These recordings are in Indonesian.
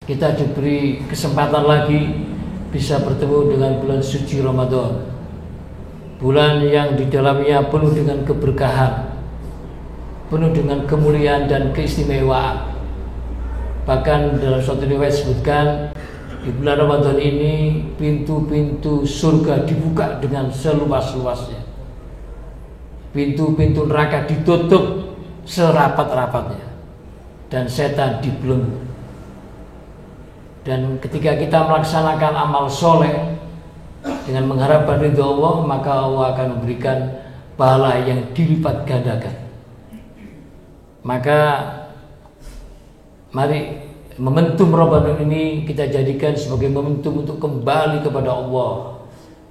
kita diberi kesempatan lagi bisa bertemu dengan bulan suci Ramadan, bulan yang di dalamnya penuh dengan keberkahan, penuh dengan kemuliaan dan keistimewaan. Bahkan dalam suatu riwayat disebutkan di bulan Ramadan ini pintu-pintu surga dibuka dengan seluas-luasnya, pintu-pintu neraka ditutup serapat-rapatnya, dan setan dibelenggu. Dan ketika kita melaksanakan amal soleh dengan mengharapkan ridho Allah, maka Allah akan memberikan pahala yang dilipat gandakan. Maka mari momentum Ramadan ini kita jadikan sebagai momentum untuk kembali kepada Allah,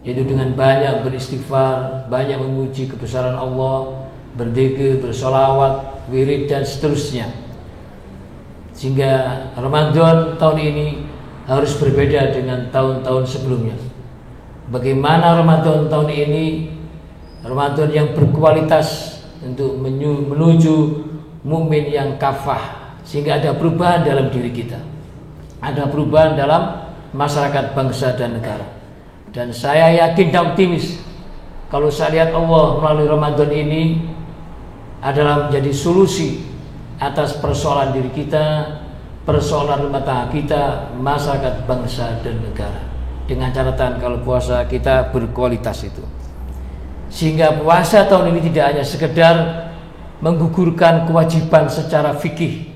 yaitu dengan banyak beristighfar, banyak memuji kebesaran Allah, berzikir, bersolawat, wirid dan seterusnya. Sehingga Ramadan tahun ini harus berbeda dengan tahun-tahun sebelumnya. Bagaimana Ramadan tahun ini? Ramadan yang berkualitas untuk menuju mukmin yang kafah, sehingga ada perubahan dalam diri kita, ada perubahan dalam masyarakat, bangsa dan negara. Dan saya yakin dan optimis kalau saya lihat Allah melalui Ramadan ini adalah menjadi solusi atas persoalan diri kita, persoalan rumah tangga kita, masyarakat, bangsa dan negara. Dengan catatan kalau puasa kita berkualitas itu, sehingga puasa tahun ini tidak hanya sekedar menggugurkan kewajiban secara fikih.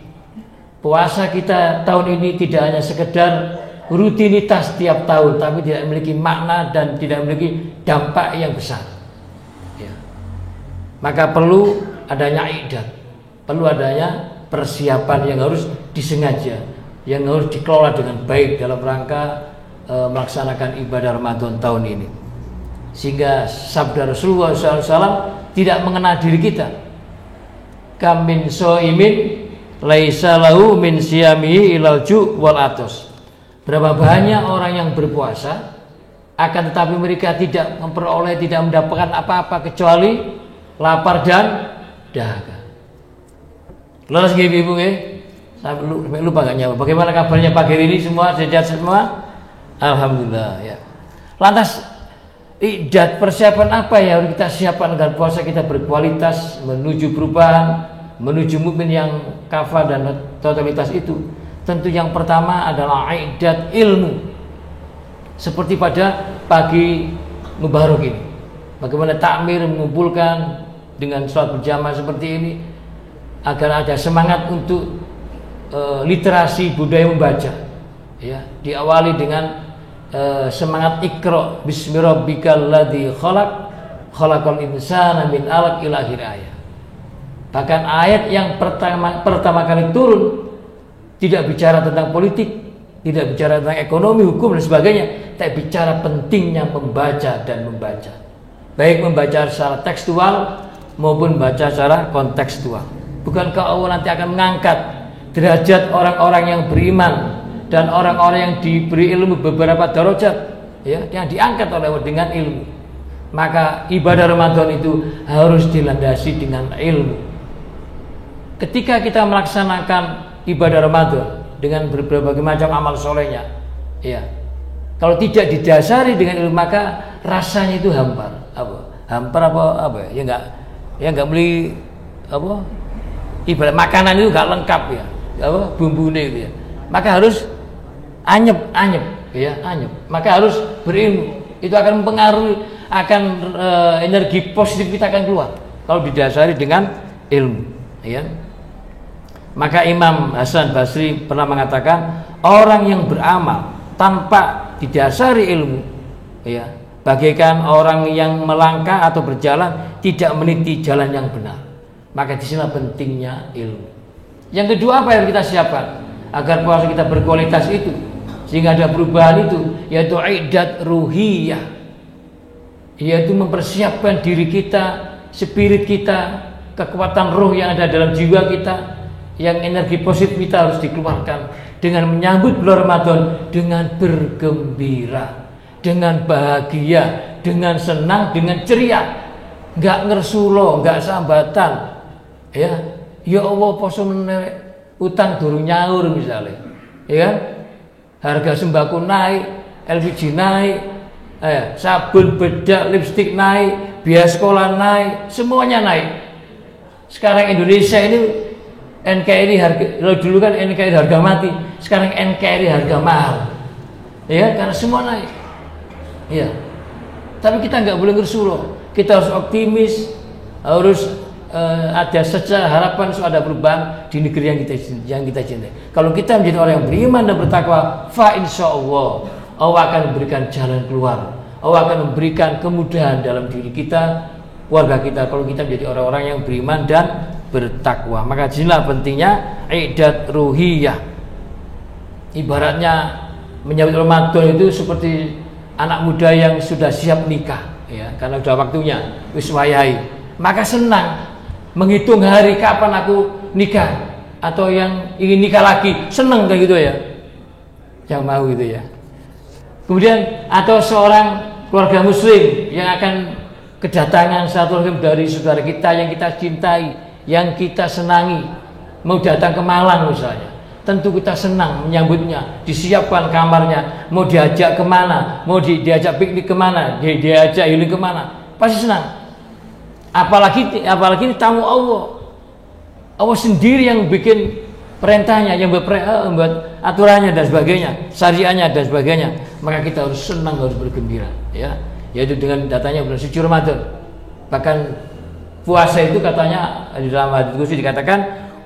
Puasa kita tahun ini tidak hanya sekedar rutinitas tiap tahun, tapi tidak memiliki makna dan tidak memiliki dampak yang besar. Ya. Maka perlu adanya idat, perlu adanya persiapan yang harus disengaja, yang harus dikelola dengan baik dalam rangka melaksanakan ibadah Ramadan tahun ini. Sehingga sabda Rasulullah SAW tidak mengenal diri kita. Kam min so'imin laisa lahu min siyamihi ilal ju' wal atos. Berapa banyak orang yang berpuasa, akan tetapi mereka tidak memperoleh, tidak mendapatkan apa-apa kecuali lapar dan dahaga. Lelas nggih Ibu nggih? Sampai lupa gak nyawa. Bagaimana kabarnya pagi ini semua? Sehat semua? Alhamdulillah ya. Lantas idat persiapan apa yang harus kita siapkan agar puasa kita berkualitas menuju perubahan, menuju mukmin yang kafah dan totalitas itu? Tentu yang pertama adalah idat ilmu. Seperti pada pagi mubarak ini, bagaimana takmir mengumpulkan dengan sholat berjamaah seperti ini agar ada semangat untuk literasi budaya membaca. Ya, diawali dengan semangat Iqra bismi rabbikal ladzi khalaq khalaqal insana min 'alaq ila akhir ayat. Bahkan ayat yang pertama kali turun tidak bicara tentang politik, tidak bicara tentang ekonomi, hukum dan sebagainya, tapi bicara pentingnya membaca dan membaca. Baik membaca secara tekstual maupun membaca secara kontekstual. Bukankah Allah nanti akan mengangkat derajat orang-orang yang beriman dan orang-orang yang diberi ilmu beberapa darajat, ya, yang diangkat oleh Allah dengan ilmu. Maka ibadah Ramadan itu harus dilandasi dengan ilmu. Ketika kita melaksanakan ibadah Ramadan dengan berbagai macam amal solehnya, ya, kalau tidak didasari dengan ilmu maka rasanya itu hampar. Hampar apa? Ya enggak beli apa? Ibarat makanan itu enggak lengkap ya. Bumbunya itu ya. Maka harus anyep ya, anyep. Maka harus berilmu. Itu akan mempengaruhi, akan energi positif kita akan keluar kalau didasari dengan ilmu, ya. Maka Imam Hasan Basri pernah mengatakan, orang yang beramal tanpa didasari ilmu, ya, bagaikan orang yang melangkah atau berjalan tidak meniti jalan yang benar. Maka disinilah pentingnya ilmu. Yang kedua, apa yang kita siapkan agar puasa kita berkualitas itu, sehingga ada perubahan itu, yaitu idat ruhiyah, yaitu mempersiapkan diri kita, spirit kita, kekuatan roh yang ada dalam jiwa kita, yang energi positif kita harus dikeluarkan dengan menyambut bulan Ramadan dengan bergembira, dengan bahagia, dengan senang, dengan ceria, nggak ngersulo, nggak sambatan, ya Allah poso menerek utang durung nyaur misalnya, ya kan? harga sembako naik, LPG naik, sabun, bedak, lipstik naik, biaya sekolah naik, semuanya naik. Sekarang Indonesia ini NKRI harga, dulu kan NKRI harga mati, sekarang NKRI harga mahal, ya karena semua naik, ya. Tapi kita nggak boleh ngersuloh, kita harus optimis, harus ada saja harapan, ada perubahan di negeri yang kita cintai. Kalau kita menjadi orang yang beriman dan bertakwa, fa insya Allah akan memberikan jalan keluar, Allah akan memberikan kemudahan dalam diri kita, keluarga kita. Kalau kita menjadi orang-orang yang beriman dan bertakwa, maka disinilah pentingnya idat ruhiyah. Ibaratnya menyambut Ramadan itu seperti anak muda yang sudah siap nikah, ya, karena sudah waktunya wis wayahi, maka senang menghitung hari kapan aku nikah, atau yang ingin nikah lagi senang kayak gitu ya, yang mau gitu ya. Kemudian atau seorang keluarga muslim yang akan kedatangan satu rahim dari saudara kita yang kita cintai, yang kita senangi, mau datang ke Malang misalnya, tentu kita senang menyambutnya, disiapkan kamarnya, mau diajak kemana, mau diajak piknik kemana, diajak healing kemana, pasti senang. Apalagi ini tamu Allah sendiri yang bikin perintahnya, yang membuat aturannya dan sebagainya, syariahnya dan sebagainya, maka kita harus senang, harus bergembira, ya, yaitu dengan datanya bulan suci Ramadan. Bahkan puasa itu katanya di dalam hadits qudsi dikatakan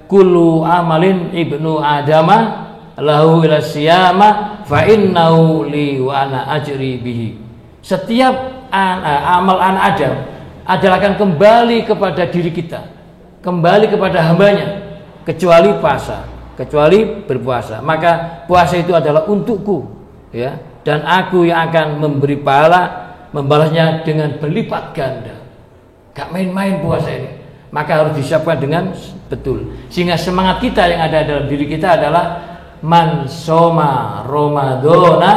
kullu amalin ibnu adama lahu ila siyama fa innahu li wa ana ajri bihi. Setiap amal anak Adam adalah akan kembali kepada diri kita, kembali kepada hambanya, kecuali puasa, kecuali berpuasa. Maka puasa itu adalah untukku, ya, dan aku yang akan memberi pahala, membalasnya dengan berlipat ganda. Gak main-main puasa ini, maka harus disiapkan dengan betul, sehingga semangat kita yang ada dalam diri kita adalah man soma Ramadana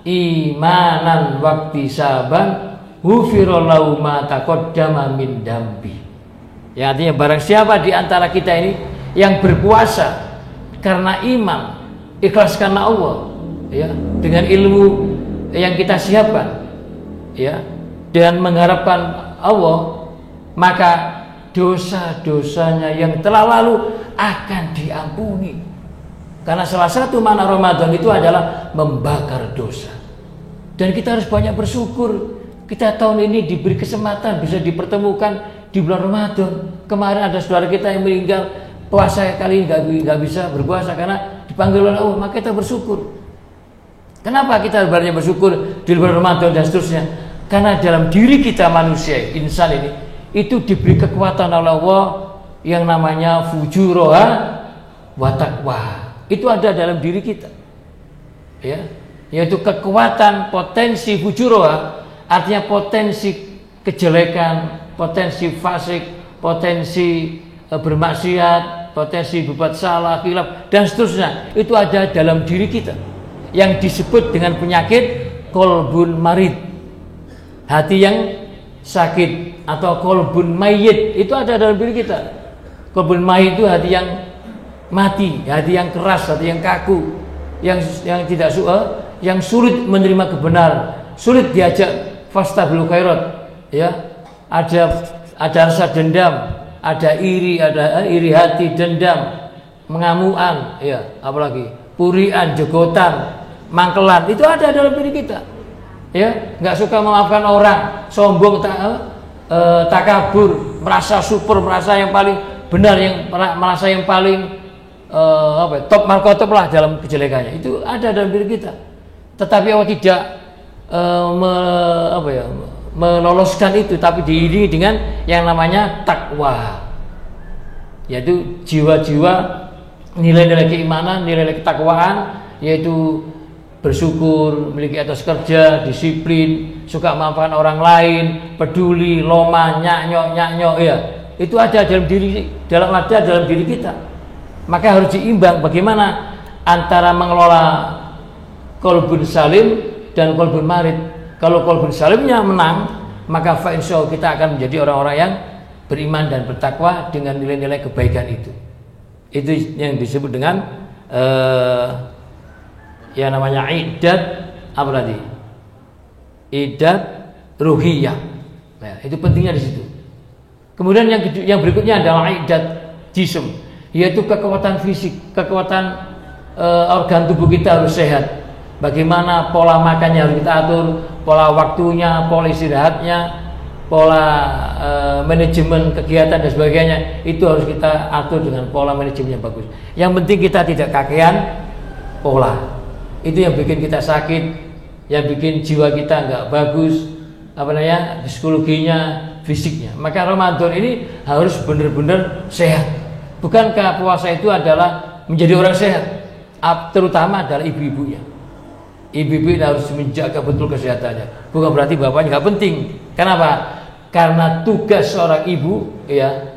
imanan wakti saban hufirallahu ma taqaddama min dambi. Ya, artinya barang siapa di antara kita ini yang berpuasa karena iman, ikhlas karena Allah, ya, dengan ilmu yang kita siapkan, ya, dan mengharapkan Allah, maka dosa-dosanya yang telah lalu akan diampuni. Karena salah satu makna Ramadan itu adalah membakar dosa. Dan kita harus banyak bersyukur. Kita tahun ini diberi kesempatan bisa dipertemukan di bulan Ramadan. Kemarin ada saudara kita yang meninggal, puasa kali ini nggak bisa berpuasa karena dipanggil oleh Allah, maka kita bersyukur. Kenapa kita banyak bersyukur di bulan Ramadan dan seterusnya? Karena dalam diri kita manusia, insan ini, itu diberi kekuatan oleh Allah yang namanya fujuroha wa taqwa. Itu ada dalam diri kita, ya, yaitu kekuatan potensi fujuroha, artinya potensi kejelekan, potensi fasik, potensi bermaksiat, potensi berbuat salah, khilaf dan seterusnya. Itu ada dalam diri kita yang disebut dengan penyakit kolbun marid, hati yang sakit, atau kolbun mayit. Itu ada dalam diri kita. Kolbun mayit itu hati yang mati, hati yang keras, hati yang kaku, yang tidak yang sulit menerima kebenaran, sulit diajak fastabil khairat, ya, ada rasa dendam, ada iri hati, dendam, mengamuan, ya, apalagi purian, jegotan, mangkelan, itu ada dalam diri kita, ya, nggak suka memaafkan orang, sombong, takabur, merasa super, merasa yang paling benar, yang merasa yang paling top markotop lah dalam kejelekannya, itu ada dalam diri kita. Tetapi Allah tidak meloloskan itu, tapi diiringi dengan yang namanya takwa, yaitu jiwa-jiwa, nilai-nilai keimanan, nilai-nilai ketakwaan, yaitu bersyukur, memiliki etos kerja, disiplin, suka memaafkan orang lain, peduli, loma, nyaknyok, ya, itu ada dalam diri kita. Maka harus diimbang bagaimana antara mengelola kolbun salim dan kolbun marid. Kalau kolbun salimnya menang, maka insyaallah kita akan menjadi orang-orang yang beriman dan bertakwa dengan nilai-nilai kebaikan itu. Itu yang disebut dengan yang namanya iddat apa tadi? Iddat ruhiyah. Nah, itu pentingnya di situ. Kemudian yang berikutnya adalah iddat jism, yaitu kekuatan fisik, kekuatan organ tubuh kita harus sehat. Bagaimana pola makannya harus kita atur, pola waktunya, pola istirahatnya, pola manajemen kegiatan dan sebagainya, itu harus kita atur dengan pola manajemen yang bagus. Yang penting kita tidak kakean pola. Itu yang bikin kita sakit, yang bikin jiwa kita nggak bagus, psikologinya, fisiknya. Maka Ramadan ini harus benar-benar sehat. Bukankah puasa itu adalah menjadi orang sehat? Terutama adalah ibu-ibunya. Ibu-ibu harus menjaga betul kesehatannya. Bukan berarti bapaknya nggak penting. Kenapa? Karena tugas seorang ibu, ya,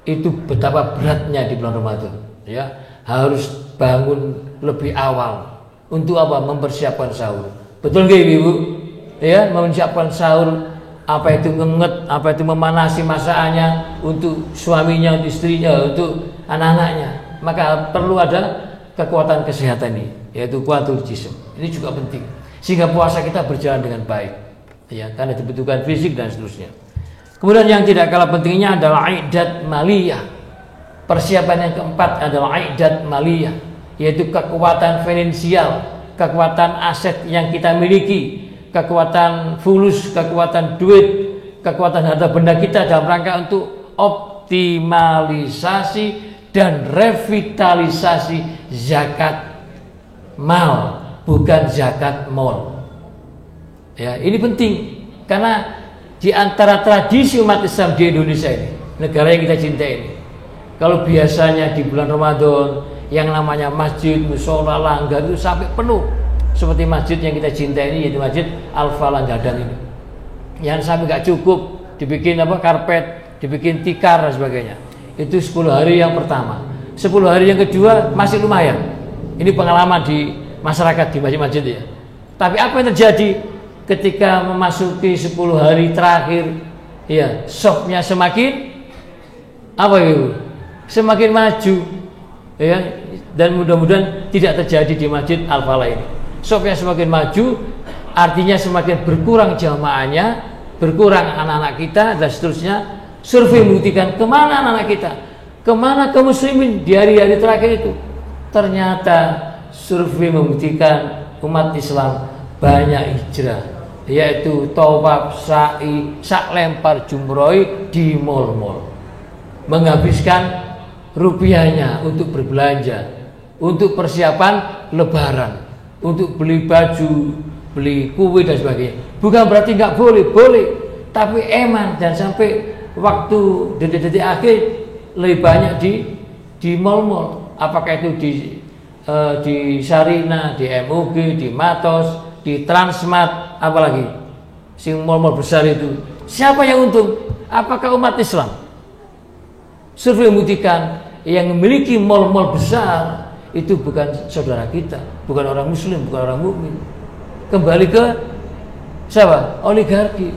itu betapa beratnya di bulan Ramadan. Ya, harus bangun lebih awal. Untuk apa? Mempersiapkan sahur. Betul nggak ibu? Ya, mempersiapkan sahur. Apa itu ngenget, apa itu memanasi masakannya untuk suaminya, untuk istrinya, untuk anak-anaknya. Maka perlu ada kekuatan kesehatan ini, yaitu kuatul jism. Ini juga penting sehingga puasa kita berjalan dengan baik, ya, karena dibutuhkan fisik dan seterusnya. Kemudian yang tidak kalah pentingnya adalah iddat maliyah. Persiapan yang keempat adalah iddat maliyah, yaitu kekuatan finansial, kekuatan aset yang kita miliki, kekuatan fulus, kekuatan duit, kekuatan harta benda kita dalam rangka untuk optimalisasi dan revitalisasi zakat mal, bukan zakat mall. Ya, ini penting karena di antara tradisi umat Islam di Indonesia ini, negara yang kita cintai ini, kalau biasanya di bulan Ramadan yang namanya masjid, musola, langgar itu sampai penuh, seperti masjid yang kita cintai ini, yaitu Masjid Al-Falah Gadang ini, yang sampai nggak cukup dibikin karpet, dibikin tikar dan sebagainya. Itu 10 hari yang pertama. 10 hari yang kedua masih lumayan. Ini pengalaman di masyarakat di masjid-masjid ya. Tapi apa yang terjadi ketika memasuki 10 hari terakhir? Ya, shopnya semakin semakin maju, ya. Dan mudah-mudahan tidak terjadi di Masjid Al-Falah ini. Shopnya semakin maju, artinya semakin berkurang jamaahnya, berkurang anak-anak kita dan seterusnya. Survei membuktikan kemana anak-anak kita, kemana kaum muslimin di hari-hari terakhir itu. Ternyata survei membuktikan umat Islam banyak hijrah, yaitu tawaf, sa'i, sak lempar jumroh di mall-mall, menghabiskan rupiahnya untuk berbelanja, untuk persiapan lebaran, untuk beli baju, beli kue dan sebagainya. Bukan berarti nggak boleh, boleh, tapi eman dan sampai waktu detik-detik akhir lebih banyak di mall-mall. Apakah itu di Sarina, di MUG, di Matos, di Transmart, apalagi sing mall-mall besar itu. Siapa yang untung? Apakah umat Islam? Survei membuktikan yang memiliki mall-mall besar itu bukan saudara kita, bukan orang muslim, bukan orang mukmin. Kembali ke siapa? Oligarki,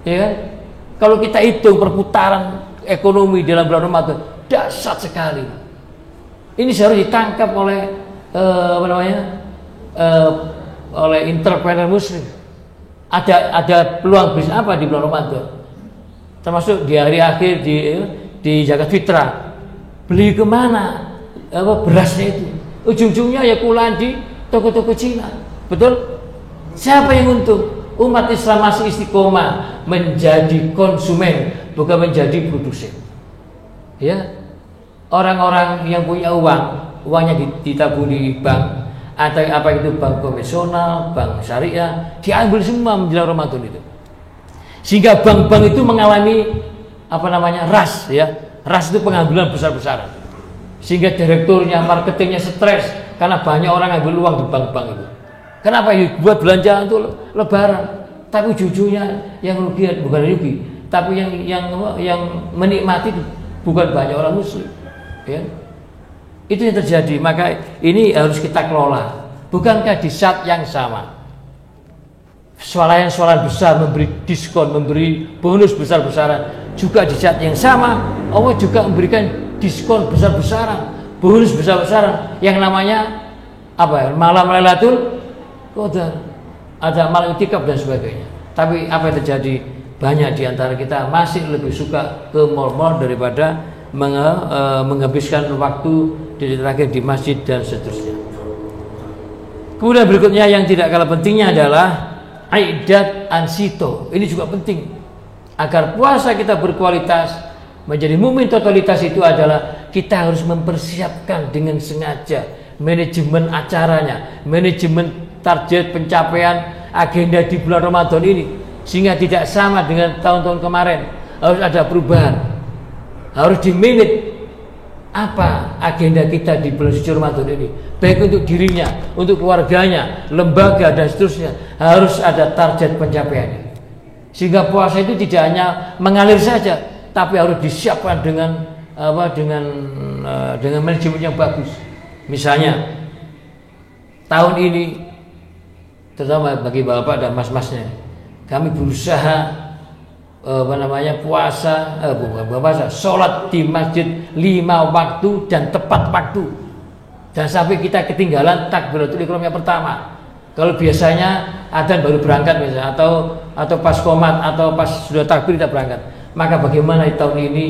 ya kan? Kalau kita hitung perputaran ekonomi dalam bulan Ramadan, dahsyat sekali. Ini harus ditangkap oleh oleh entrepreneur muslim. Ada peluang bisnis apa di bulan Ramadan? Termasuk di hari akhir di zakat fitrah. Beli kemana? Berasnya itu? Ujung-ujungnya ya pulang di toko-toko Cina. Betul? Siapa yang untung? Umat Islam masih istiqomah menjadi konsumen, bukan menjadi produsen. Ya, orang-orang yang punya uangnya ditabung di bank, atau apa itu bank konvensional, bank syariah, diambil semua menjelang Ramadan itu. Sehingga bank-bank itu mengalami ras, ya, ras itu pengambilan besar-besaran. Sehingga direkturnya, marketingnya stres karena banyak orang ambil uang di bank-bank itu. Kenapa? Buat belanja untuk lebaran. Tapi ujung-ujungnya yang rugi bukan rugi, tapi yang menikmati bukan banyak orang muslim. Ya. Itu yang terjadi. Maka ini harus kita kelola. Bukankah di saat yang sama swalayan besar memberi diskon, memberi bonus besar-besaran, juga di saat yang sama Allah juga memberikan diskon besar-besaran, bonus besar-besaran yang namanya apa ya, malam Lailatul Qadar, ada malam itikaf dan sebagainya. Tapi apa yang terjadi? Banyak di antara kita masih lebih suka ke mall-mall daripada menghabiskan waktu di terakhir di masjid dan seterusnya. Kemudian berikutnya yang tidak kalah pentingnya adalah aidat ansito. Ini juga penting agar puasa kita berkualitas menjadi mukmin totalitas. Itu adalah kita harus mempersiapkan dengan sengaja manajemen acaranya, manajemen target pencapaian agenda di bulan Ramadan ini, sehingga tidak sama dengan tahun-tahun kemarin. Harus ada perubahan, harus dimanage apa agenda kita di bulan suci Ramadan ini, baik untuk dirinya, untuk keluarganya, lembaga dan seterusnya. Harus ada target pencapaiannya, sehingga puasa itu tidak hanya mengalir saja, tapi harus disiapkan dengan dengan manajemen yang bagus. Misalnya tahun ini, terutama bagi bapak dan mas-masnya, kami berusaha puasa, sholat di masjid 5 waktu dan tepat waktu, dan sampai kita ketinggalan takbiratul ihram yang pertama. Kalau biasanya adzan baru berangkat misalnya, atau pas qomat atau pas sudah takbir kita berangkat, maka bagaimana di tahun ini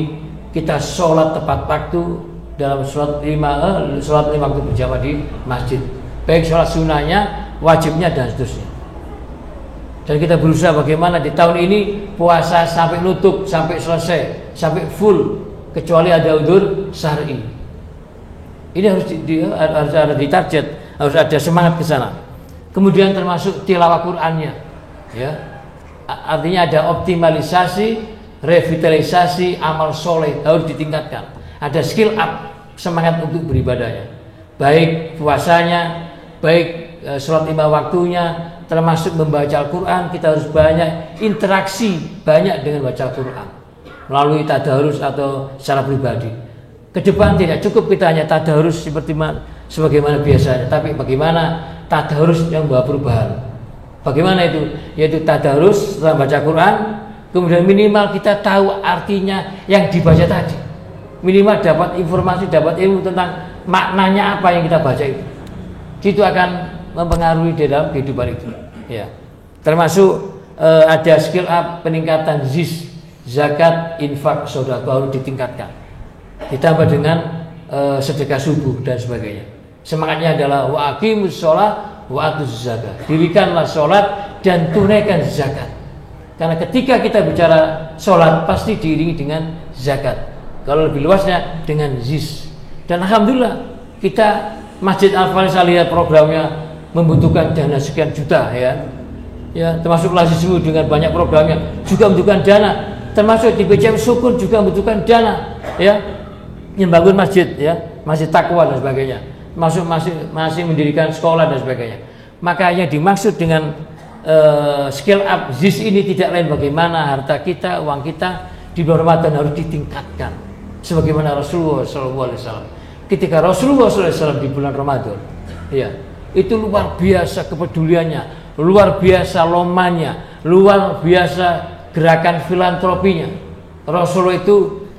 kita sholat tepat waktu dalam sholat 5 waktu berjamaah di masjid, baik sholat sunnahnya, wajibnya dan seterusnya. Dan kita berusaha bagaimana di tahun ini puasa sampai nutup, sampai selesai, sampai full, kecuali ada udzur syar'i. Ini harus ada di target, harus ada semangat ke sana. Kemudian termasuk tilawah Qur'annya, ya. Artinya ada optimalisasi, revitalisasi amal soleh harus ditingkatkan. Ada skill up, semangat untuk beribadahnya, baik puasanya, baik sholat 5 waktunya, termasuk membaca Al-Quran. Kita harus banyak interaksi banyak dengan baca Al-Quran melalui tadarus atau secara pribadi. Kedepan tidak cukup kita hanya tadarus sebagaimana biasanya, tapi bagaimana tadarus yang membawa perubahan. Bagaimana itu? Yaitu tadarus setelah baca Quran, kemudian minimal kita tahu artinya yang dibaca tadi, minimal dapat informasi, dapat ilmu tentang maknanya apa yang kita baca itu. Itu akan mempengaruhi di dalam kehidupan itu, ya. Termasuk ada skill up peningkatan zakat, infak, sedekah harus ditingkatkan, ditambah dengan sedekah subuh dan sebagainya. Semangatnya adalah wa aqimus shalah wa atuz zakah, dirikanlah sholat dan tunaikan zakat. Karena ketika kita bicara sholat pasti diiringi dengan zakat, kalau lebih luasnya dengan zis. Dan alhamdulillah kita Masjid Al-Faisal lihat programnya membutuhkan dana sekian juta, ya, termasuk Lazizmu dengan banyak programnya juga membutuhkan dana, termasuk di PCM Syukur juga membutuhkan dana, ya, membangun masjid, ya, masjid takwa dan sebagainya, masih mendirikan sekolah dan sebagainya. Maka yang dimaksud dengan skill up ZIS ini tidak lain bagaimana harta kita, uang kita di bulan Ramadan harus ditingkatkan, sebagaimana Rasulullah SAW. Ketika Rasulullah SAW di bulan Ramadan, ya, itu luar biasa kepeduliannya, luar biasa lomannya, luar biasa gerakan filantropinya. Rasulullah itu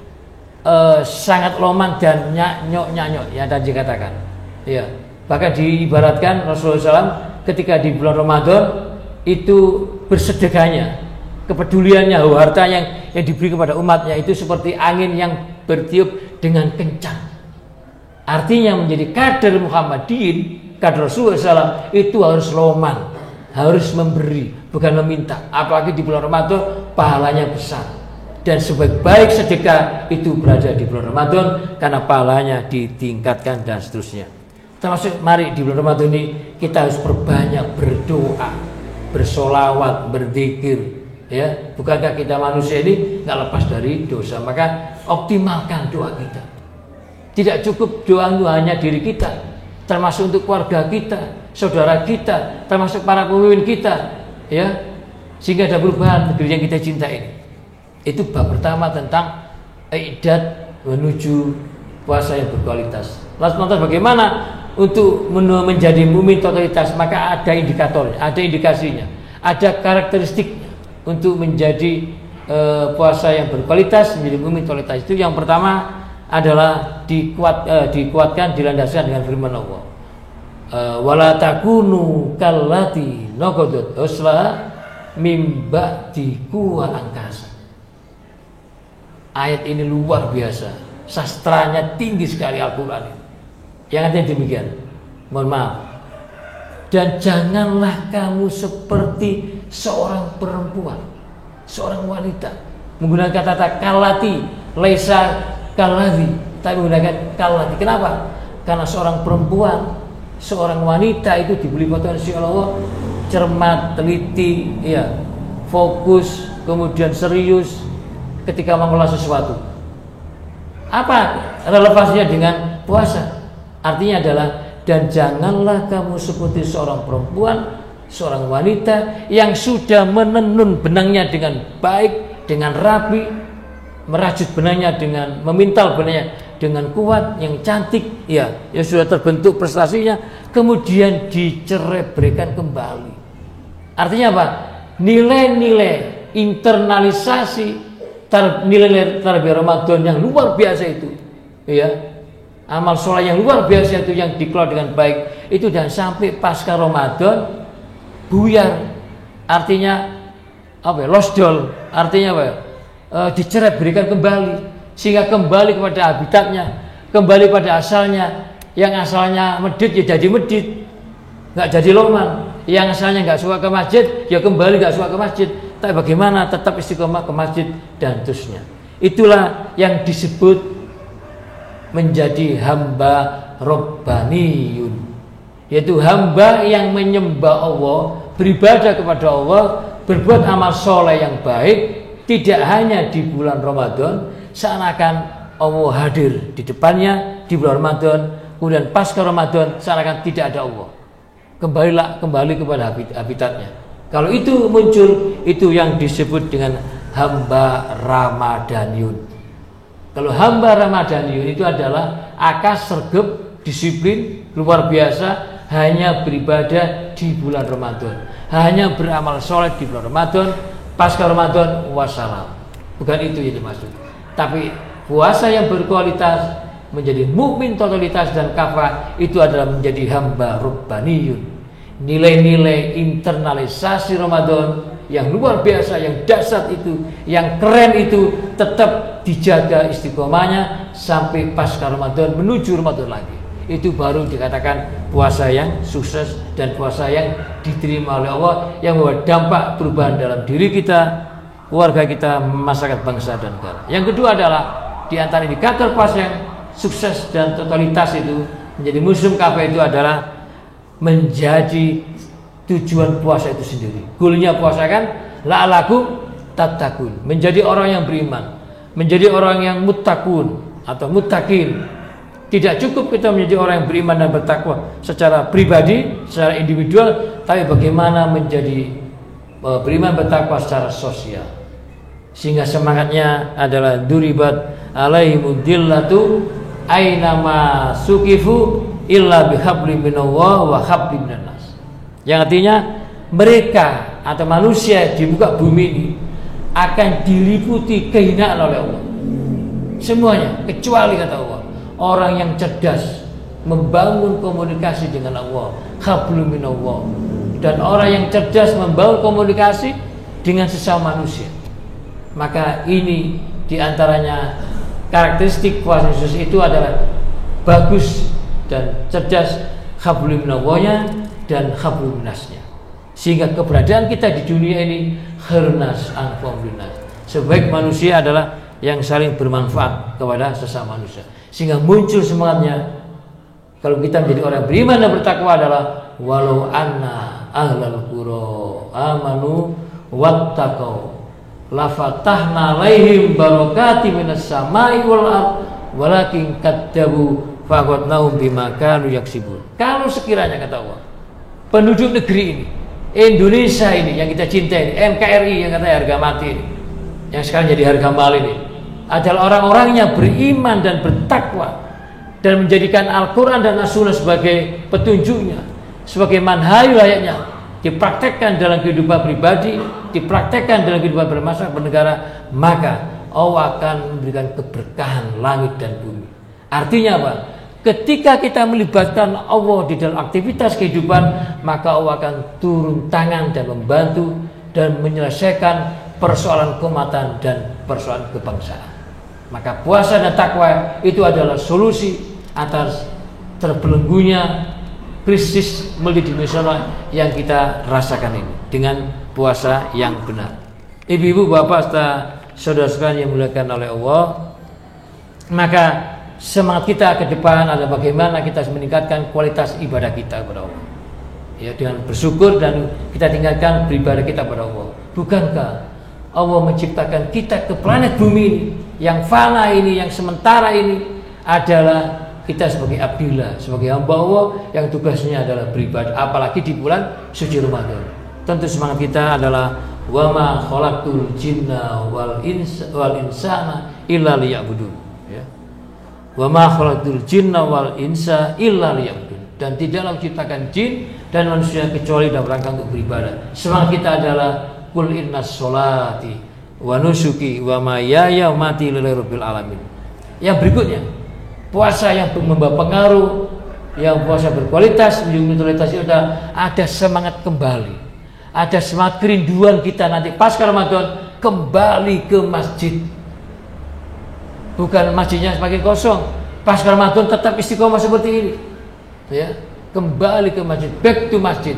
sangat loman dan nyanyok yang tadi katakan, ya. Bahkan diibaratkan Rasulullah SAW ketika di bulan Ramadan itu bersedekahnya, kepeduliannya, harta yang diberi kepada umatnya itu seperti angin yang bertiup dengan kencang. Artinya menjadi kader Muhammadin, kader Rasulullah SAW itu harus loman, harus memberi, bukan meminta. Apalagi di bulan Ramadan pahalanya besar. Dan sebaik-baik sedekah itu berada di bulan Ramadan karena pahalanya ditingkatkan dan seterusnya. Termasuk mari di bulan Ramadan ini kita harus perbanyak berdoa, bersolawat, berzikir, ya. Bukankah kita manusia ini nggak lepas dari dosa? Maka optimalkan doa kita. Tidak cukup doa itu hanya diri kita, termasuk untuk keluarga kita, saudara kita, termasuk para pemimpin kita, ya, sehingga ada perubahan negeri yang kita cintai. Itu bab pertama tentang ibadah menuju puasa yang berkualitas. Lantas bagaimana untuk menjadi mukmin totalitas? Maka ada indikatornya, ada indikasinya, ada karakteristiknya untuk menjadi puasa yang berkualitas, menjadi mukmin totalitas. Itu yang pertama adalah dikuatkan, dilandaskan dengan firman Allah. wala takunu kallati naqadat uslaha mim ba'di quwwa angkasa. Ayat ini luar biasa, sastranya tinggi sekali Al-Quran. Yang artinya demikian. Mohon maaf. Dan janganlah kamu seperti seorang perempuan, seorang wanita, menggunakan kata kallati, laisa kalladzi, tapi menggunakan kallati. Kenapa? Karena seorang perempuan, seorang wanita itu diberi potensi Allah, cermat, teliti, ya, fokus, kemudian serius ketika mengolah sesuatu. Apa relevansinya dengan puasa? Artinya adalah, dan janganlah kamu seperti seorang perempuan, seorang wanita yang sudah menenun benangnya dengan baik, dengan rapi, merajut benangnya dengan memintal benangnya dengan kuat, yang cantik, ya, yang sudah terbentuk prestasinya, kemudian dicerai-beraikan kembali. Artinya apa? Nilai-nilai internalisasi, nilai-nilai tarbiyah Ramadan yang luar biasa itu, ya, amal soleh yang luar biasa itu yang dikelola dengan baik itu, dan sampai pasca Ramadan buyar. Artinya apa? Losdol. Artinya apa? Dicerai-berikan kembali, sehingga kembali kepada habitatnya, kembali pada asalnya. Yang asalnya medit ya jadi medit, nggak jadi loman. Yang asalnya nggak suka ke masjid ya kembali nggak suka ke masjid. Tapi bagaimana tetap istiqomah ke masjid dan terusnya. Itulah yang disebut menjadi hamba Rabbaniyun, yaitu hamba yang menyembah Allah, beribadah kepada Allah, berbuat amal soleh yang baik, tidak hanya di bulan Ramadan, seakan Allah hadir di depannya di bulan Ramadan, kemudian pasca Ramadan seakan tidak ada Allah. Kembali kepada habitatnya. Kalau itu muncul, itu yang disebut dengan hamba Ramadhaniyun. Kalau hamba Ramadhaniyun itu adalah akas, sergap, disiplin, luar biasa, hanya beribadah di bulan Ramadan, hanya beramal soleh di bulan Ramadan, pasca Ramadan wassalam. Bukan itu yang dimaksud. Tapi puasa yang berkualitas, menjadi mukmin totalitas dan kafah, itu adalah menjadi hamba Rabbaniyun. Nilai-nilai internalisasi Ramadan yang luar biasa, yang dahsyat itu, yang keren itu, tetap dijaga istiqomahnya sampai pasca Ramadan menuju Ramadan lagi. Itu baru dikatakan puasa yang sukses dan puasa yang diterima oleh Allah, yang membawa dampak perubahan dalam diri kita, keluarga kita, masyarakat, bangsa dan negara. Yang kedua adalah di antara indikator puasa yang sukses dan totalitas itu menjadi muslim kafah itu adalah menjadi tujuan puasa itu sendiri. Goalnya puasa kan la'alakum tattaqun, menjadi orang yang beriman, menjadi orang yang muttaqun atau muttaqin. Tidak cukup kita menjadi orang yang beriman dan bertakwa secara pribadi, secara individual, tapi bagaimana menjadi beriman bertakwa secara sosial. Sehingga semangatnya adalah duribat alaihimudillatu ainama sukifu illa bihablim minallah wa hablim minannas. Yang artinya mereka atau manusia di muka bumi ini akan diliputi kehinaan oleh Allah. Semuanya, kecuali kata Allah, orang yang cerdas membangun komunikasi dengan Allah, hablum minallah. Dan orang yang cerdas membangun komunikasi dengan sesama manusia. Maka ini diantaranya karakteristik puasa khusus itu adalah bagus dan cerdas, hablum minallahnya dan hablum minasnya. Sehingga keberadaan kita di dunia ini khairnas anfa'un linnas. Sebaik manusia adalah yang saling bermanfaat kepada sesama manusia. Sehingga muncul semangatnya. Kalau kita menjadi orang beriman dan bertakwa adalah walau anna ahlal qura amanu wattaqau lafatahna alaihim barakati minas samai wal ard walakin kadzabu faqadnahum bima kanu yaksibun. Kalau sekiranya kata Allah, penduduk negeri ini, Indonesia ini yang kita cintai, NKRI yang katanya harga mati ini, yang sekarang jadi harga mal ini, adalah orang-orangnya beriman dan bertakwa dan menjadikan Al-Quran dan As-Sunnah sebagai petunjuknya, sebagai manhaj layaknya dipraktekkan dalam kehidupan pribadi, dipraktekkan dalam kehidupan bermasyarakat bernegara, maka Allah akan memberikan keberkahan langit dan bumi. Artinya apa? ketika kita melibatkan Allah di dalam aktivitas kehidupan, maka Allah akan turun tangan dan membantu dan menyelesaikan persoalan keumatan dan persoalan kebangsaan. Maka puasa dan takwa itu adalah solusi atas terbelenggunya krisis multidimensional yang kita rasakan ini dengan puasa yang benar. Ibu-ibu, bapak, saudara sekalian yang dimuliakan oleh Allah, maka semangat kita ke depan adalah bagaimana kita meningkatkan kualitas ibadah kita kepada Allah. Ya, dengan bersyukur dan kita tingkatkan beribadah kita kepada Allah. Bukankah Allah menciptakan kita ke planet bumi ini yang fana ini, yang sementara ini, adalah kita sebagai abdillah, sebagai hamba Allah yang tugasnya adalah beribadah, apalagi di bulan suci Ramadan. Tentu semangat kita adalah wa ma khalaqtul jinna wal insana illa liya'budun, ya. Wa ma khalaqtul jinna wal insa illa liya'budun. Dan tidaklah diciptakan jin dan manusia kecuali dalam rangka untuk beribadah. Semangat kita adalah qul innas sholati wa nusuki wa mahyaya wa mamati lillahi rabbil alamin. Yang berikutnya, puasa yang membawa pengaruh, yang puasa berkualitas, kualitas itu ada semangat kembali. Ada semangat kerinduan kita nanti pasca Ramadan kembali ke masjid. Bukan masjidnya semakin kosong, pasca Ramadan tetap istiqomah seperti ini. Ya, kembali ke masjid, back to masjid.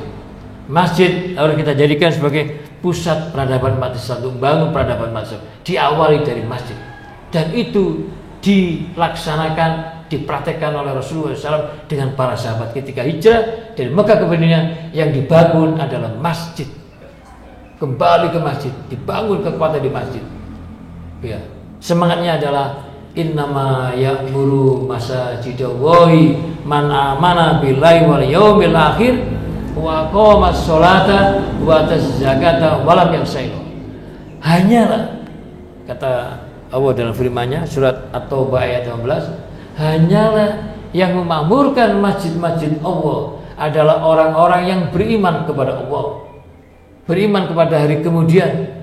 Masjid harus kita jadikan sebagai pusat peradaban umat Islam, untuk membangun peradaban umat Islam. Diawali dari masjid. Dan itu dilaksanakan, dipraktekkan oleh Rasulullah SAW dengan para sahabat ketika hijrah dari Mekah ke Madinah. Yang dibangun adalah masjid. Kembali ke masjid, dibangun kekuatan di masjid. Ya, semangatnya adalah innama ya'muru masajidallahi man amana billahi wal yaumil akhir wa aqama sholata wa ataz zakata wa lam yaghsha. Hanyalah, kata Allah dalam firman-Nya surat At-Taubah ayat 15, hanyalah yang memakmurkan masjid-masjid Allah adalah orang-orang yang beriman kepada Allah, beriman kepada hari kemudian,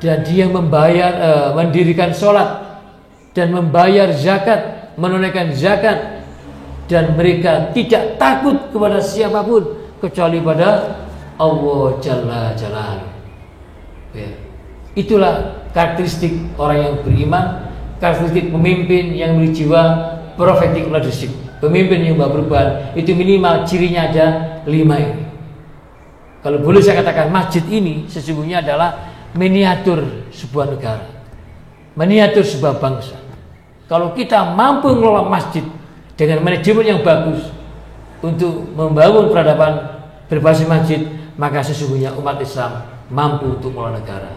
dan dia membayar, mendirikan sholat dan membayar zakat, menunaikan zakat, dan mereka tidak takut kepada siapapun kecuali pada Allah Jalla Jalaluhu. Ya. Itulah karakteristik orang yang beriman, karakteristik pemimpin yang memiliki jiwa prophetic leadership. Pemimpin yang berperubahan itu minimal cirinya ada 5 ini. Kalau boleh saya katakan, masjid ini sesungguhnya adalah miniatur sebuah negara, miniatur sebuah bangsa. Kalau kita mampu mengelola masjid dengan manajemen yang bagus untuk membangun peradaban berbasis masjid, maka sesungguhnya umat Islam mampu untuk mengelola negara.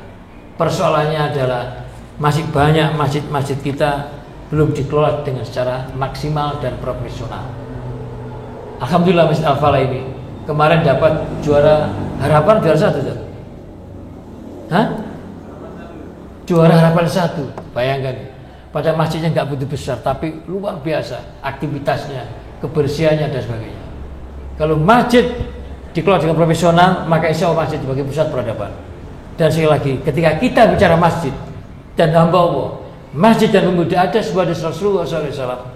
Persoalannya adalah masih banyak masjid-masjid kita belum dikelola dengan secara maksimal dan profesional. Alhamdulillah Masjid Al-Falah ini kemarin dapat juara harapan, juara 1. Juara harapan 1. Bayangkan, pada masjidnya nggak begitu besar tapi luar biasa aktivitasnya, kebersihannya dan sebagainya. Kalau masjid dikelola dengan profesional, maka insya Allah masjid sebagai pusat peradaban. Dan sekali lagi, ketika kita bicara masjid dan hamba Allah, masjid dan pemuda, ada sebuah hadis Rasulullah SAW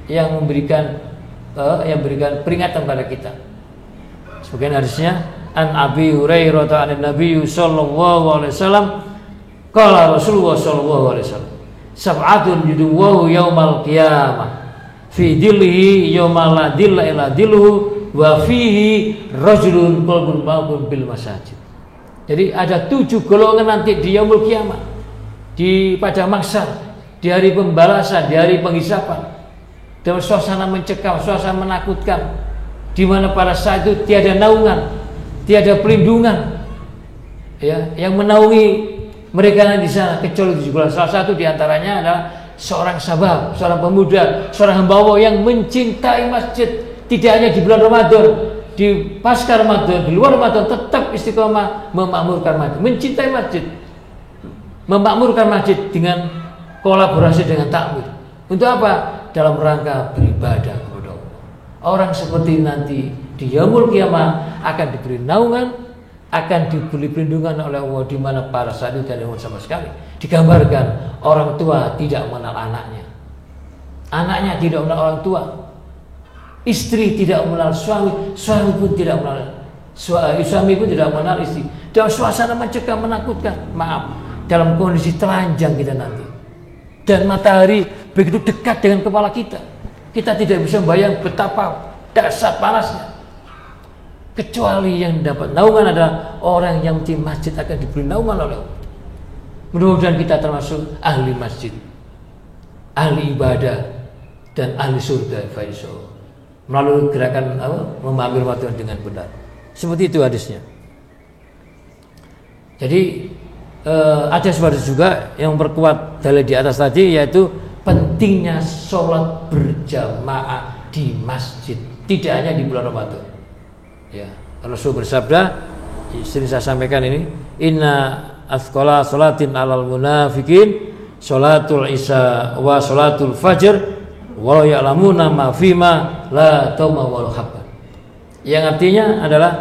yang memberikan peringatan pada kita. Sebagian hadisnya, an Abi Hurairah an Nabi sallallahu alaihi wasallam, qala Rasulullah sallallahu alaihi wasallam, sab'atun yuduwahu yaumal qiyamah fi dhillihi yawma la dhilla illa dhilluhu wa fihi rajulun qalbun ma'bun bil masajid. Jadi ada 7 golongan nanti di yaumul kiamat, di pada mahsyar, di hari pembalasan, di hari penghisapan, dalam suasana mencekam, suasana menakutkan, di mana pada saat itu tiada naungan, tiada perlindungan, ya, yang menaungi mereka di sana kecuali 7 golongan. Salah satu diantaranya adalah seorang sahabat, seorang pemuda, seorang hamba Allah yang mencintai masjid, tidak hanya di bulan Ramadan, di pasca Ramadan, di luar Ramadan tetap istiqomah memakmurkan masjid, mencintai masjid, memakmurkan masjid dengan kolaborasi dengan takmir. Untuk apa? Dalam rangka beribadah kepada Allah. Orang seperti nanti di yaumul kiamat akan diberi naungan, akan diberi perlindungan oleh Allah, di mana para saat itu tidak ada sama sekali. Digambarkan orang tua tidak mengenal anaknya, Anaknya tidak mengenal orang tua, istri tidak mengenal suami, suami pun tidak mengenal istri. Dalam suasana mencekam, menakutkan. Maaf, dalam kondisi telanjang kita nanti. Dan matahari begitu dekat dengan kepala kita. Kita tidak bisa membayang betapa dahsyat panasnya. Kecuali yang dapat naungan adalah orang yang di masjid akan diberi naungan oleh Allah. Mudah-mudahan kita termasuk ahli masjid, ahli ibadah, dan ahli surga insyaAllah, melalui gerakan memahami firman Tuhan dengan benar. Seperti itu hadisnya. Jadi ada sebuah hadis juga yang memperkuat dalil di atas tadi, yaitu pentingnya sholat berjamaah di masjid, tidak hanya di bulan Ramadan. Ya, Rasul bersabda, sering saya sampaikan ini, inna asqala sholatin alal munafikin sholatul isya wa sholatul fajr walau ya'lamuna ma fima la tauma walau habban. Yang artinya adalah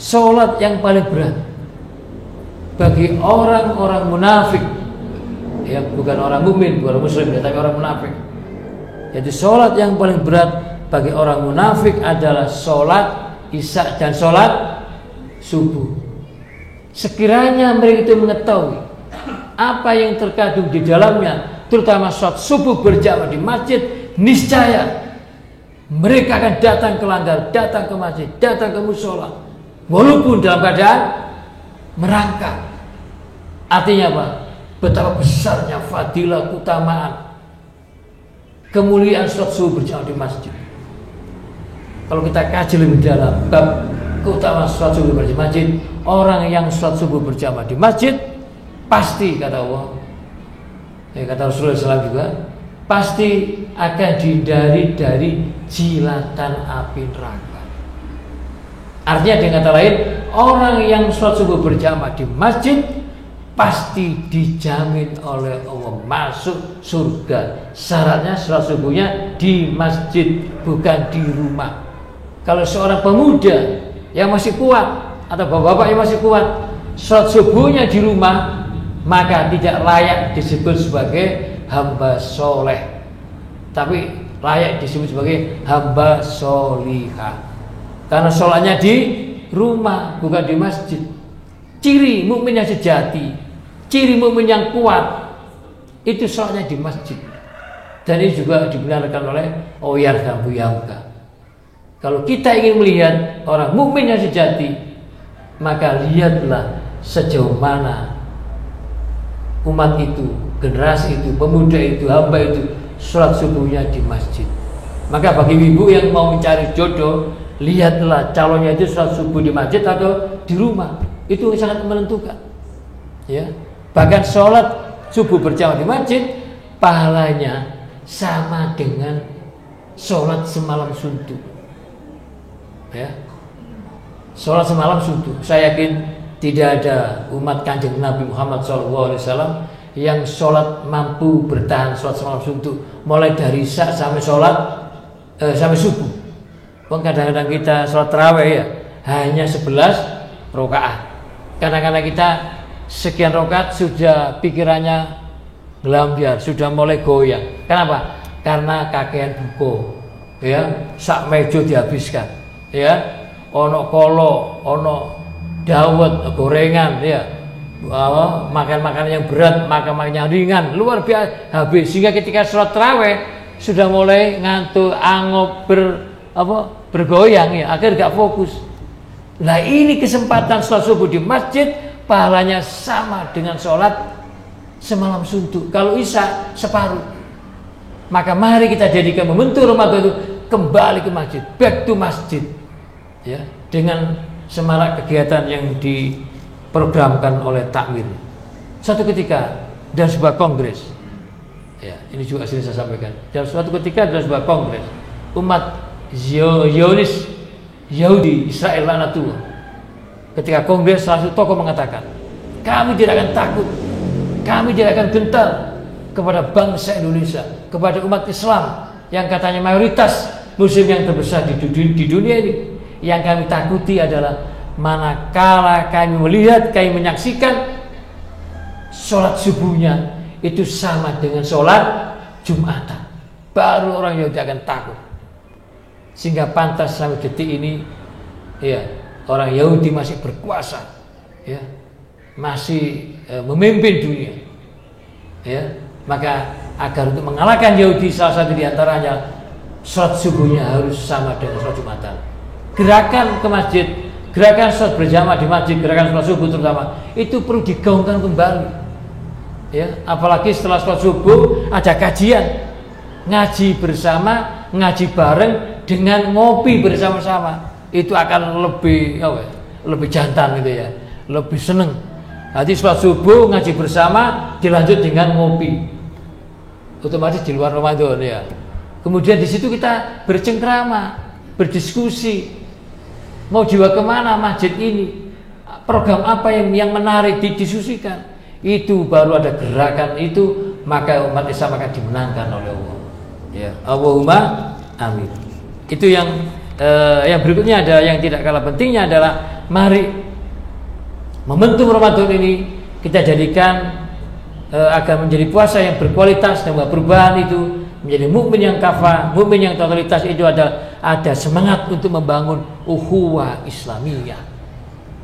sholat yang paling berat bagi orang-orang munafik, ya, bukan orang mukmin, bukan orang muslim, ya, tapi orang munafik. Jadi sholat yang paling berat bagi orang munafik adalah sholat isya dan sholat subuh. Sekiranya mereka itu mengetahui apa yang terkandung di dalamnya, terutama sholat subuh berjamaah di masjid, niscaya mereka akan datang ke langgar, datang ke masjid, datang ke musola, walaupun dalam keadaan merangkak. Artinya apa? Betapa besarnya fadilah, keutamaan, kemuliaan sholat subuh berjamaah di masjid. Kalau kita kaji lebih dalam bab keutamaan sholat subuh berjamaah di masjid, orang yang sholat subuh berjamaah di masjid pasti, kata Allah, kata Rasulullah SAW juga, pasti akan dihindari dari jilatan api neraka. Artinya dengan kata lain, orang yang sholat subuh berjamaah di masjid pasti dijamin oleh Allah masuk surga. Syaratnya sholat subuhnya di masjid, bukan di rumah. Kalau seorang pemuda yang masih kuat atau bapak-bapak yang masih kuat sholat subuhnya di rumah, maka tidak layak disebut sebagai hamba soleh, tapi layak disebut sebagai hamba solihah, karena sholatnya di rumah bukan di masjid. Ciri mukmin yang sejati, ciri mukmin yang kuat itu sholatnya di masjid. Dan ini juga dibenarkan oleh Oyar dan Buyangka. Kalau kita ingin melihat orang mukmin yang sejati, maka lihatlah sejauh mana umat itu, generasi itu, pemuda itu, hamba itu sholat subuhnya di masjid. Maka bagi ibu yang mau mencari jodoh, lihatlah calonnya itu sholat subuh di masjid atau di rumah. Itu sangat menentukan. Ya, bahkan sholat subuh berjamaah di masjid pahalanya sama dengan sholat semalam suntuk. Ya, sholat semalam suntuk. Saya yakin tidak ada umat Kanjeng Nabi Muhammad SAW yang sholat mampu bertahan sholat semalam suntuk mulai dari isya sampai sampai subuh. Kadang-kadang kita sholat tarawih ya hanya 11 rakaat. Kadang-kadang kita sekian rakaat sudah pikirannya gelambiar, sudah mulai goyang. Kenapa? Karena kakean buko, ya, sak mejo dihabiskan, ya, ono kolo, ono dawet, gorengan, ya, makan-makan yang berat, makan-makan yang ringan, luar biasa habis. Sehingga ketika sholat tarawih sudah mulai ngantuk, angop, bergoyang, ya, akhirnya gak fokus. Nah, ini kesempatan sholat subuh di masjid, pahalanya sama dengan sholat semalam suntuk. Kalau isya separuh. Maka mari kita jadikan momentum Ramadan itu kembali ke masjid, back to masjid, ya, dengan semarak kegiatan yang diprogramkan oleh takmir. Suatu ketika dalam sebuah kongres, ya, ini juga sering saya sampaikan, dalam suatu ketika dalam sebuah kongres umat Zionis Yahudi Israel laknatullah, ketika kongres salah satu tokoh mengatakan, kami tidak akan takut, kami tidak akan gentar kepada bangsa Indonesia, kepada umat Islam yang katanya mayoritas muslim yang terbesar di dunia ini. Yang kami takuti adalah manakala kami melihat, kami menyaksikan sholat subuhnya itu sama dengan sholat Jumatan. baru orang Yahudi akan takut. Sehingga pantas sampai detik ini, ya, orang Yahudi masih berkuasa, ya, masih memimpin dunia, ya. Maka agar untuk mengalahkan Yahudi, salah satu diantaranya sholat subuhnya harus sama dengan sholat Jumatan. Gerakan ke masjid, gerakan sholat berjamaah di masjid, gerakan sholat subuh terutama itu perlu digaungkan kembali, ya. Apalagi setelah sholat subuh ada kajian, ngaji bersama, ngaji bareng dengan ngopi bersama-sama, itu akan lebih jantan gitu ya, lebih seneng. Nanti sholat subuh ngaji bersama dilanjut dengan ngopi, otomatis di luar Ramadan ya. Kemudian di situ kita bercengkrama, berdiskusi, mau jiwa kemana masjid ini, program apa yang menarik didiskusikan. Itu baru ada gerakan itu, maka umat Islam akan dimenangkan oleh Allah. Ya, Allahumma amin. Itu yang berikutnya ada yang tidak kalah pentingnya adalah mari momentum Ramadan ini kita jadikan agar menjadi puasa yang berkualitas dan perubahan itu menjadi mukmin yang kafah, mukmin yang totalitas. Itu ada semangat untuk membangun ukhuwah Islamiyah,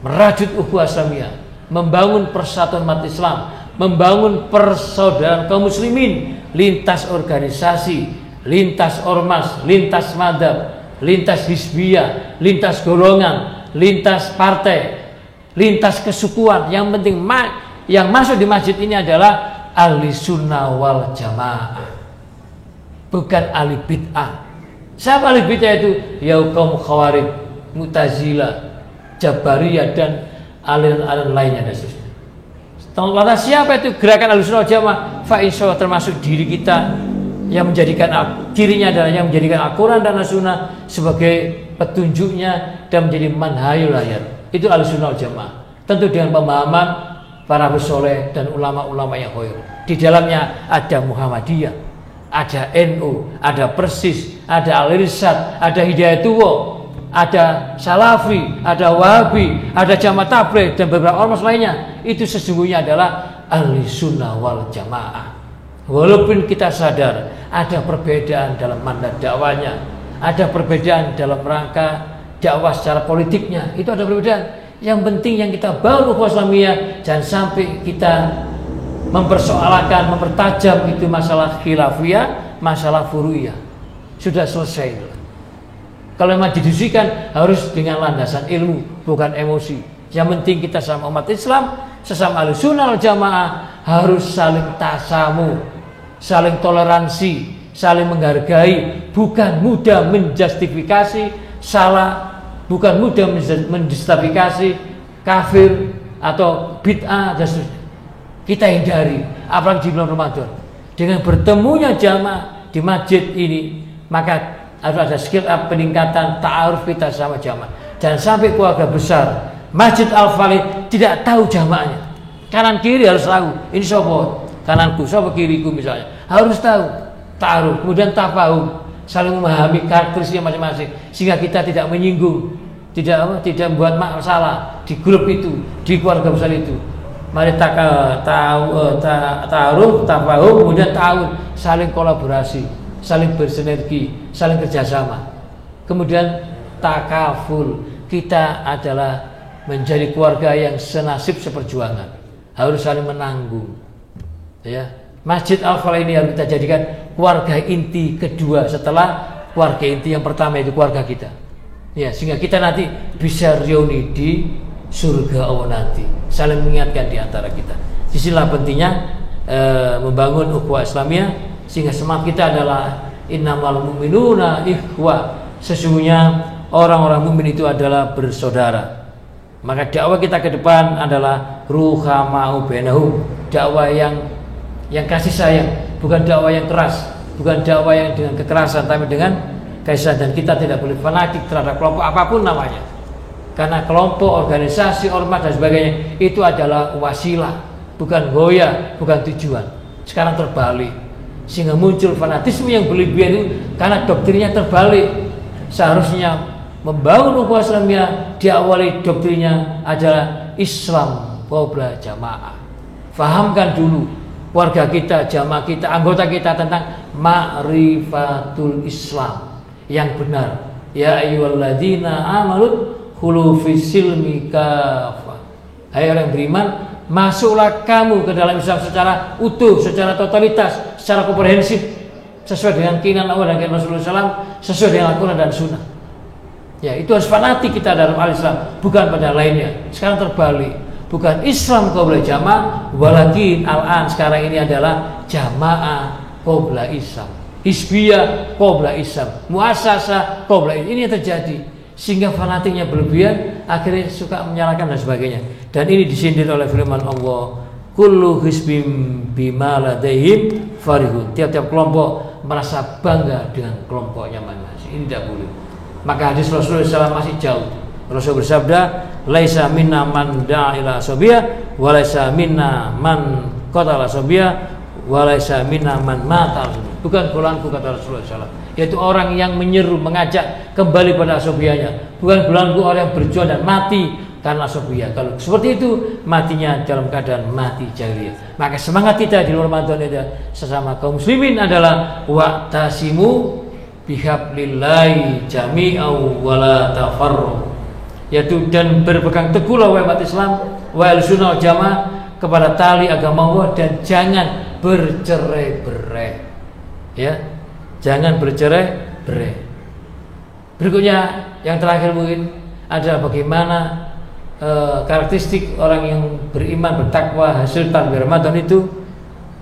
merajut ukhuwah Islamiyah, membangun persatuan umat Islam, membangun persaudaraan kaum muslimin lintas organisasi, lintas ormas, lintas madhab, lintas hizbiyah, lintas golongan, lintas partai, lintas kesukuan. Yang penting yang masuk di masjid ini adalah ahli sunnah wal jamaah, bukan ahli bid'ah. Siapa ahli bid'ah itu? Ya kaum khawarij, mu'tazilah, jabariyah dan aliran-aliran lainnya dan seterusnya. Lantas siapa itu gerakan ahli sunnah wal jamaah? Fa insyaallah termasuk diri kita yang menjadikan dirinya adalah yang menjadikan Al-Quran dan As-Sunnah sebagai petunjuknya dan menjadi manhajul hayat. Itu Ahlussunnah wal Jamaah. Tentu dengan pemahaman para soleh dan ulama-ulama yang khair. Di dalamnya ada Muhammadiyah, ada NU, ada Persis, ada Al-Irsyad, ada Hidayatullah, ada Salafi, ada Wahabi, ada Jamaah Tabligh dan beberapa ormas lainnya. Itu sesungguhnya adalah Ahlussunnah wal Jamaah. Walaupun kita sadar ada perbedaan dalam mandat dakwahnya, ada perbedaan dalam rangka dakwah secara politiknya, itu ada perbedaan. Yang penting yang kita bangun ukhuwah Islamiyah, jangan sampai kita mempersoalkan, mempertajam itu masalah khilafiyah, masalah furu'iyah. Sudah selesai. Kalau memang didiskusikan harus dengan landasan ilmu, bukan emosi. Yang penting kita sama umat Islam, sesama Ahlussunnah wal Jamaah harus saling tasamu, saling toleransi, saling menghargai, bukan mudah menjustifikasi salah, bukan mudah menjustifikasi kafir atau bid'ah dan seterusnya. Kita hindari, apalagi di bulan Ramadan. Dengan bertemunya jamaah di masjid ini, maka harus ada skill up, peningkatan ta'aruf kita sama jamaah. Jangan sampai keluarga besar Masjid Al-Falih tidak tahu jamaahnya. Kanan kiri harus tahu, ini sopo kananku, sopo kiriku misalnya. Harus tahu, ta'aruf, kemudian tafahum, saling memahami karakteristiknya masing-masing, sehingga kita tidak menyinggung, tidak membuat masalah di grup itu, di keluarga besar itu. Mari ta'aruf, tafahum, kemudian ta'awun, saling kolaborasi, saling bersinergi, saling kerjasama. Kemudian takaful, kita adalah menjadi keluarga yang senasib seperjuangan, harus saling menanggung. Ya, Masjid Al-Falih ini harus kita jadikan keluarga inti kedua setelah keluarga inti yang pertama, itu keluarga kita. Ya, sehingga kita nanti bisa reuni di surga Allah nanti, saling mengingatkan di antara kita. Disinilah pentingnya membangun ukhuwah Islamiyah, sehingga semangat kita adalah innamal mu'minuna ikhwah, sesungguhnya orang-orang mukmin itu adalah bersaudara. Maka dakwah kita ke depan adalah ruhamau bainahum, dakwah yang kasih sayang, bukan dakwah yang keras, bukan dakwah yang dengan kekerasan, tapi dengan kasih sayang. Dan kita tidak boleh fanatik terhadap kelompok apapun namanya, karena kelompok, organisasi, ormas dan sebagainya itu adalah wasilah, bukan goya, bukan tujuan. Sekarang terbalik, sehingga muncul fanatisme yang berlebihan itu karena doktrinnya terbalik. Seharusnya membangun ukhuwah Islamiyah diawali doktrinnya adalah Islam qabla jamaah. Fahamkan dulu keluarga kita, jamaah kita, anggota kita tentang ma'rifatul Islam yang benar. Ya ayyuhalladzina amanu khulu fis silmi kafah. Hai orang beriman, masuklah kamu ke dalam Islam secara utuh, secara totalitas, secara komprehensif, sesuai dengan keinginan Allah dan keinginan Rasulullah SAW, sesuai dengan Al-Quran dan Sunnah. Ya, itu harus fanatik kita dalam al-Islam, bukan pada lainnya. Sekarang terbalik, bukan Islam qabla jamaah, walakin al-an sekarang ini adalah jamaah qabla Islam, hizbiyah qabla Islam, muasasah qabla Islam. Ini yang terjadi, sehingga fanatiknya berlebihan, akhirnya suka menyalahkan dan sebagainya. Dan ini disindir oleh firman Allah, kullu hizbim bima ladaihim farihun. Tiap-tiap kelompok merasa bangga dengan kelompoknya masing-masing. Ini tidak boleh. Maka hadis Rasulullah SAW masih jauh. Rasul bersabda, laisa minna man da'a ila asobiyah, wa laisa minna man qatala asobiyah, wa laisa minna man mata. Bukan golonganku, kata Rasulullah SAW, yaitu orang yang menyeru, mengajak kembali pada asobiyahnya. Bukan golonganku orang yang berjuang dan mati karena asobiyah. Kalau seperti itu, matinya dalam keadaan mati jahiliyah. Maka semangat kita di luar Ramadan itu sesama kaum muslimin adalah wa'tasimu bihablillahi jami'au wala tafarruq, yaitu dan berpegang teguhlah wahai umat Islam wal sunnah jamaah kepada tali agama Allah dan jangan bercerai-berai. Ya, jangan bercerai-berai. Berikutnya yang terakhir mungkin adalah bagaimana karakteristik orang yang beriman bertakwa hasil takbir Ramadan itu,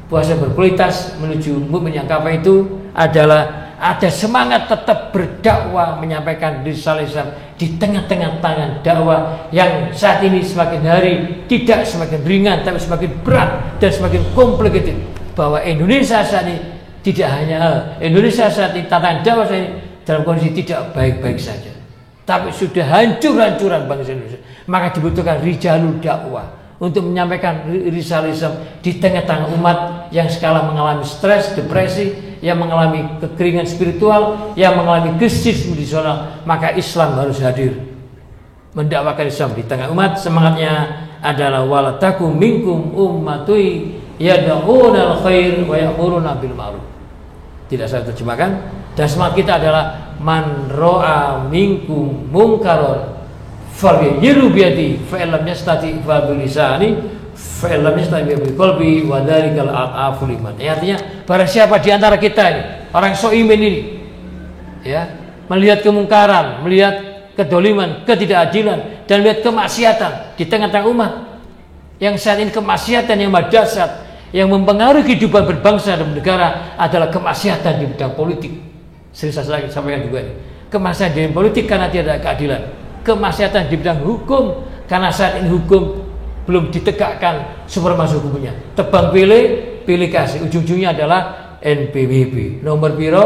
puasa berkualitas menuju mukmin yang kafah itu adalah ada semangat tetap berdakwah, menyampaikan risalah Islam di tengah-tengah tangan dakwah yang saat ini semakin hari tidak semakin ringan tapi semakin berat dan semakin complicated. Bahwa Indonesia saat ini tidak hanya Indonesia saat ini, tantangan dakwah saat ini dalam kondisi tidak baik-baik saja, tapi sudah hancur-hancuran bangsa Indonesia. Maka dibutuhkan rijalul dakwah untuk menyampaikan risalah Islam di tengah-tengah umat yang sekarang mengalami stres, depresi, yang mengalami kekeringan spiritual, yang mengalami krisis nutrisional. Maka Islam harus hadir mendakwakan Islam di tengah umat. Semangatnya adalah walatakum minkum ummatui yad'una al-khair wa ya'muruna bil ma'ruf. Tidak saya terjemahkan. Dan semangat kita adalah man ra'a minkum munkaron falyughayyirhu biyadihi fa illam yastati' fa bilisani fa illam yastati' bi qalbi wa dzalikal a'aful iman. Artinya barang siapa di antara kita ini, orang soimin ini, ya, melihat kemungkaran, melihat kedoliman, ketidakadilan dan melihat kemaksiatan di tengah-tengah umat yang saat ini, kemaksiatan yang madasat yang mempengaruhi kehidupan berbangsa dan negara adalah kemaksiatan di bidang politik. Sering saya sampaikan juga ini, kemaksiatan di bidang politik karena tidak ada keadilan, kemaksiatan di bidang hukum karena saat ini hukum belum ditegakkan supremasi hukumnya. Tebang pilih kasih, ujung-ujungnya adalah NPWP, nomor biro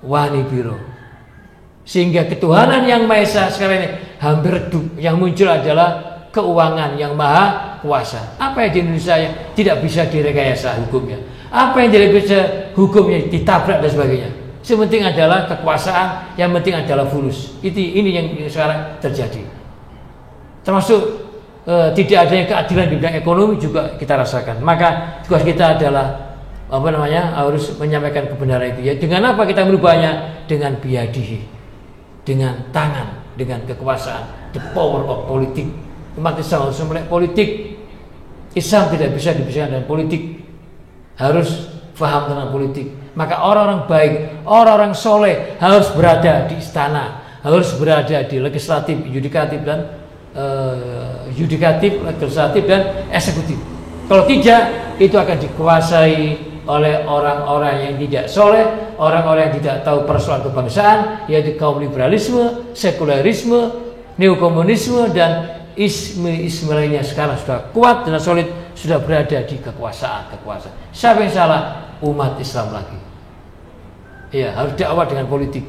wani biro, sehingga ketuhanan yang Maha Esa sekarang ini hampir redup. Yang muncul adalah keuangan yang maha kuasa. Apa yang di Indonesia yang tidak bisa direkayasa hukumnya, apa yang tidak bisa hukumnya ditabrak dan sebagainya. Sementing adalah kekuasaan, yang penting adalah fulus. Ini yang sekarang terjadi. Termasuk tidak adanya keadilan di bidang ekonomi juga kita rasakan. Maka tugas kita adalah harus menyampaikan kebenaran itu. Ya, dengan apa kita merubahnya? Dengan biyadihi, dengan tangan, dengan kekuasaan, the power of politik. Umat Islam harus melek politik. Islam tidak bisa dipisahkan dengan politik, harus paham tentang politik. Maka orang-orang baik, orang-orang soleh harus berada di istana, harus berada di legislatif, yudikatif dan legislatif dan eksekutif. Kalau tidak, itu akan dikuasai oleh orang-orang yang tidak soleh, orang-orang yang tidak tahu persoalan kebangsaan, yaitu kaum liberalisme, sekularisme, neokomunisme dan isme lainnya sekarang sudah kuat dan solid, sudah berada di kekuasaan. Siapa yang salah? Umat Islam lagi. Ya, harus dakwah dengan politik.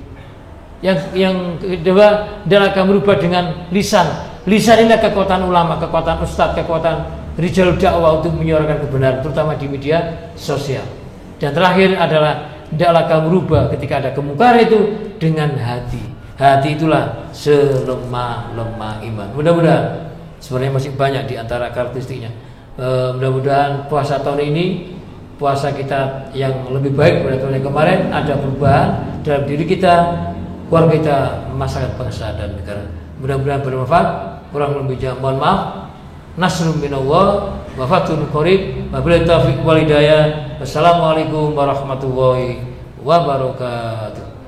Yang kedua adalah akan merubah dengan lisan. Lisan inilah kekuatan ulama, kekuatan ustadz, kekuatan rijal dakwah untuk menyuarakan kebenaran, terutama di media sosial. Dan terakhir adalah hendaklah kamu merubah ketika ada kemungkaran itu dengan hati. Hati itulah selemah-lemah iman. Mudah-mudahan sebenarnya masih banyak di antara karakteristiknya. Mudah-mudahan puasa tahun ini puasa kita yang lebih baik pada tahun yang kemarin, ada perubahan dalam diri kita, keluarga kita, masyarakat bangsa dan negara. Mudah-mudahan bermanfaat. Kurang lebihnya mohon maaf. Nasrun minallah wa fathun qarib. Wabillahi taufiq wal hidayah. Wassalamualaikum warahmatullahi wabarakatuh.